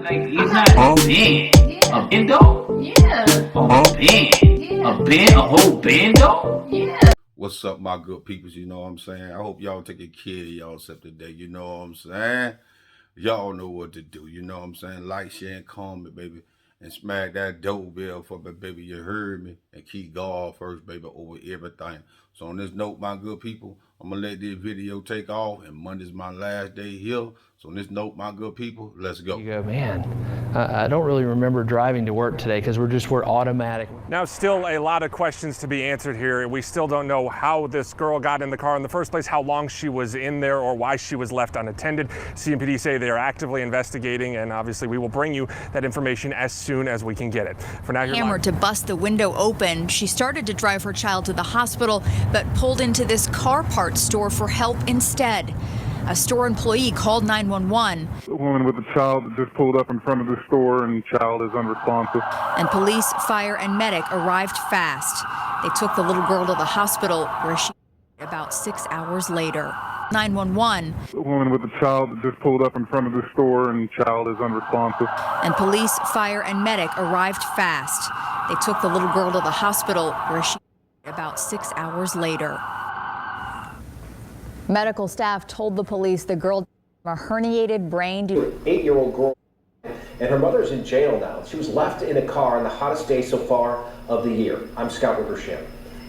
Like, he's not a band. A bando? Yeah. A band. Yeah. A band? A whole bando? Yeah. What's up, my good peoples? You know what I'm saying? I hope y'all taking care of yourself today. You know what I'm saying? Y'all know what to do. You know what I'm saying? Like, share, and comment, baby. And smack that doorbell for me, baby. You heard me. And keep God first, baby, over everything. So on this note, my good people, I'm going to let this video take off. And Monday's my last day here. So on this note, my good people, let's go. You go, man, I don't really remember driving to work today because we're automatic. Now, still a lot of questions to be answered here. We still don't know how this girl got in the car in the first place, how long she was in there, or why she was left unattended. CMPD say they are actively investigating, and obviously we will bring you that information as soon as we can get it. For now, Hammered to bust the window open, she started to drive her child to the hospital, but pulled into this car parts store for help instead. A store employee called 911. A woman with a child just pulled up in front of the store and child is unresponsive. And police, fire, and medic arrived fast. They took the little girl to the hospital where she died about 6 hours later. 911. A woman with a child just pulled up in front of the store and child is unresponsive. And police, fire, and medic arrived fast. They took the little girl to the hospital where she died about 6 hours later. Medical staff told the police the girl died from a herniated brain. 8-year-old girl, and her mother's in jail now. She was left in a car on the hottest day so far of the year. I'm Scott Wickersham.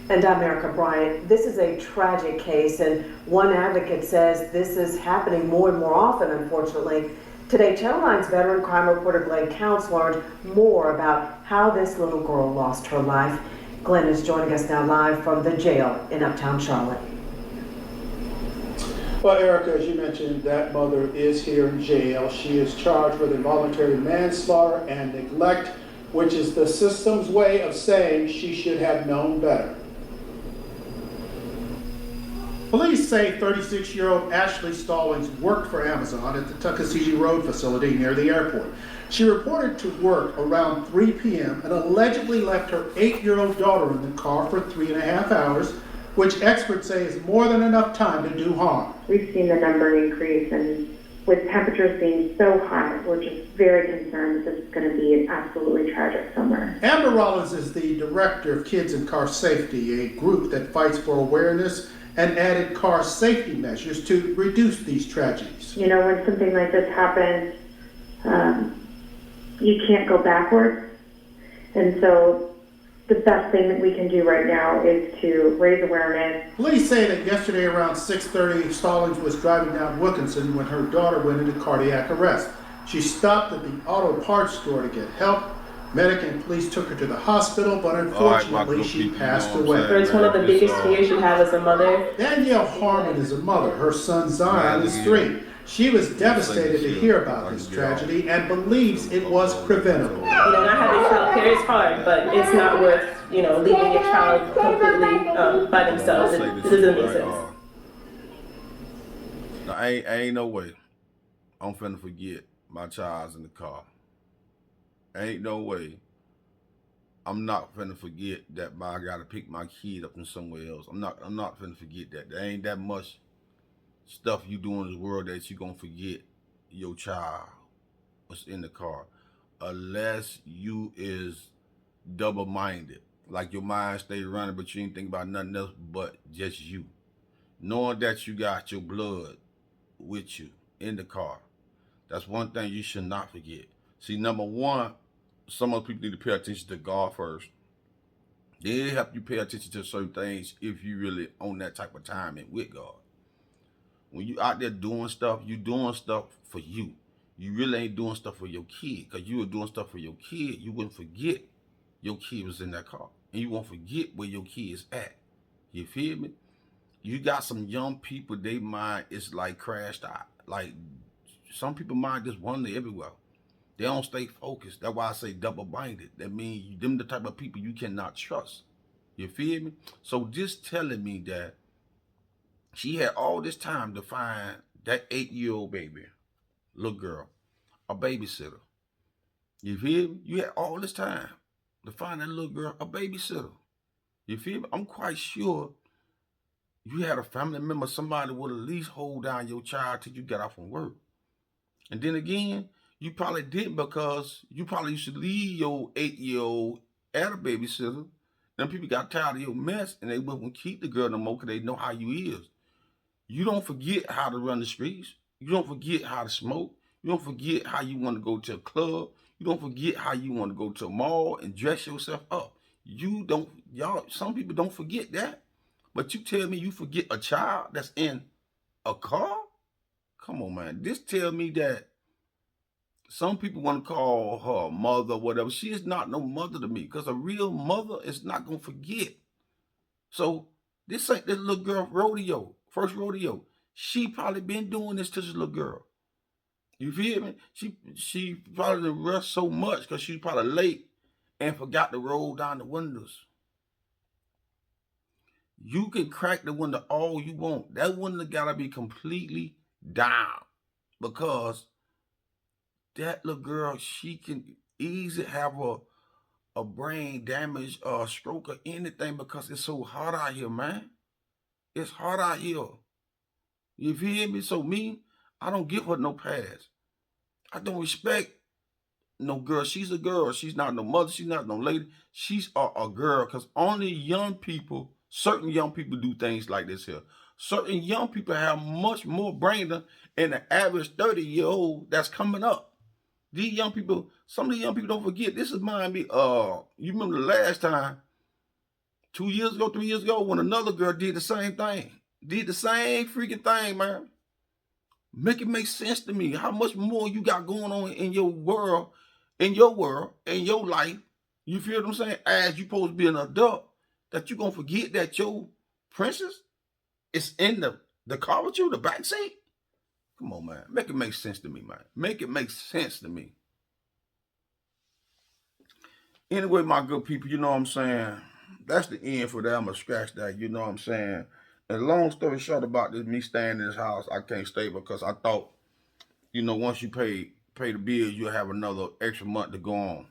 And I'm Erica Bryant. This is a tragic case, and one advocate says this is happening more and more often, unfortunately. Today, Channel 9's veteran crime reporter Glenn Counts learned more about how this little girl lost her life. Glenn is joining us now live from the jail in Uptown Charlotte. Well, Erica, as you mentioned, that mother is here in jail. She is charged with involuntary manslaughter and neglect, which is the system's way of saying she should have known better. Police say 36-year-old Ashley Stallings worked for Amazon at the Tuckasegee Road facility near the airport. She reported to work around 3 p.m. and allegedly left her 8-year-old daughter in the car for 3.5 hours, which experts say is more than enough time to do harm. We've seen the number increase, and with temperatures being so hot, we're just very concerned that this is going to be absolutely tragic somewhere. Amber Rollins is the director of Kids in Car Safety, a group that fights for awareness and added car safety measures to reduce these tragedies. You know, when something like this happens, you can't go backwards, and so the best thing that we can do right now is to raise awareness. Police say that yesterday around 6:30, Stallings was driving down Wilkinson when her daughter went into cardiac arrest. She stopped at the auto parts store to get help. Medic and police took her to the hospital, but unfortunately she passed away. It's one of the biggest fears you have as a mother. Danielle Harmon is a mother. Her son Zion is 3. She was devastated to hear about this tragedy and believes it was preventable. You know, not having child care is hard, but it's not worth, you know, leaving your child completely by themselves. It doesn't make sense. No, ain't no way I'm finna forget my child's in the car. Ain't no way I'm not finna forget that I gotta pick my kid up from somewhere else. I'm not finna forget that. There ain't that much stuff you do in this world that you gonna forget your child was in the car, unless you is double-minded, like your mind stay running but you ain't think about nothing else but just you, knowing that you got your blood with you in the car. That's one thing you should not forget. See, number one, some of the people need to pay attention to God first. They help you pay attention to certain things if you really on that type of timing with God. When you out there doing stuff, you doing stuff for you. You really ain't doing stuff for your kid. Because you were doing stuff for your kid, you wouldn't forget your kid was in that car. And you won't forget where your kid is at. You feel me? You got some young people, they mind is like crashed out. Like, some people mind just wander everywhere. They don't stay focused. That's why I say double-minded. That means them the type of people you cannot trust. You feel me? So just telling me that she had all this time to find that 8-year-old baby, little girl, a babysitter. You feel me? You had all this time to find that little girl a babysitter. You feel me? I'm quite sure you had a family member, somebody would at least hold down your child till you got off from work. And then again, You probably didn't because you probably used to leave your 8-year-old at a babysitter. Them people got tired of your mess and they wouldn't keep the girl no more because they know how you is. You don't forget how to run the streets. You don't forget how to smoke. You don't forget how you want to go to a club. You don't forget how you want to go to a mall and dress yourself up. You don't, y'all, some people don't forget that. But you tell me you forget a child that's in a car? Come on, man. This tell me that some people want to call her mother or whatever. She is not no mother to me because a real mother is not going to forget. So this ain't this little girl rodeo, first rodeo. She probably been doing this to this little girl. You feel me? She probably rushed so much because she was probably late and forgot to roll down the windows. You can crack the window all you want. That window gotta be completely down because that little girl, she can easily have a brain damage or a stroke or anything because it's so hot out here, man. It's hot out here. You feel me? So me, I don't give her no pass. I don't respect no girl. She's a girl. She's not no mother. She's not no lady. She's a girl because only young people, certain young people do things like this here. Certain young people have much more brain than the average 30-year-old that's coming up. These young people, some of the young people don't forget. This reminds me, you remember the last time, 2 years ago, 3 years ago, when another girl did the same thing. Did the same freaking thing, man. Make it make sense to me. How much more you got going on in your world, in your life, you feel what I'm saying? As you supposed to be an adult, that you gonna forget that your princess is in the car with you, the back seat? Come on, man. Make it make sense to me, man. Make it make sense to me. Anyway, my good people, you know what I'm saying? That's the end for that. I'm going to scratch that, you know what I'm saying? And long story short about this, me staying in this house, I can't stay because I thought, you know, once you pay the bills, you'll have another extra month to go on.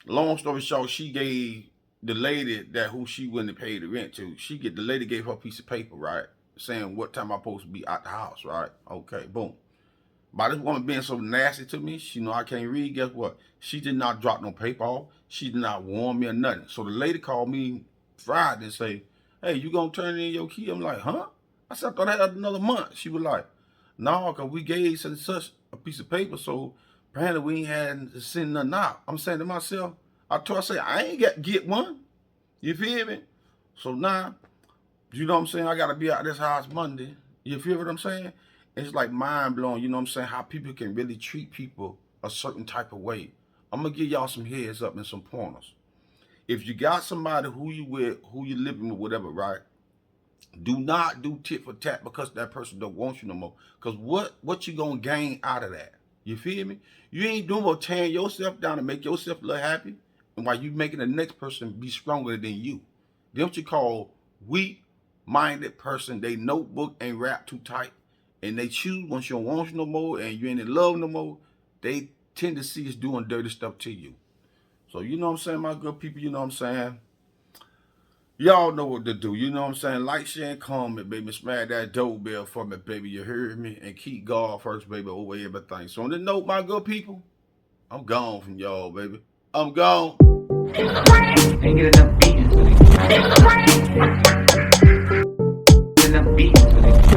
Long story short, she gave the lady who she wouldn't pay the rent to, the lady gave her a piece of paper, right? Saying what time I'm supposed to be out the house, right? Okay, boom. By this woman being so nasty to me, she know I can't read, guess what? She did not drop no paper off. She did not warn me or nothing. So the lady called me Friday and say, hey, you gonna turn in your key? I'm like, huh? I said, I thought I had another month. She was like, no, because we gave such and such a piece of paper, so apparently we ain't had to send nothing out. I'm saying to myself, I ain't got to get one. You feel me? So now, you know what I'm saying? I got to be out of this house Monday. You feel what I'm saying? It's like mind blowing, you know what I'm saying? How people can really treat people a certain type of way. I'm going to give y'all some heads up and some pointers. If you got somebody who you with, who you living with, whatever, right? Do not do tit for tat because that person don't want you no more. Because what you going to gain out of that? You feel me? You ain't doing but tearing yourself down to make yourself look happy. And while you making the next person be stronger than you. Then what you call weak-minded person. They notebook ain't wrapped too tight. And they choose once you don't want you no more and you ain't in love no more. They tend to see us doing dirty stuff to you. So you know what I'm saying, my good people? You know what I'm saying? Y'all know what to do. You know what I'm saying? Like, share, and comment, baby. Smash that doorbell for me, baby. You heard me? And keep God first, baby, over everything. So on the note, my good people, I'm gone from y'all, baby. I'm gone. Ain't get enough beating for these. Enough beating for these.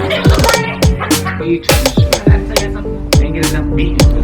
What are you trying to swear? Ain't get enough beating for these.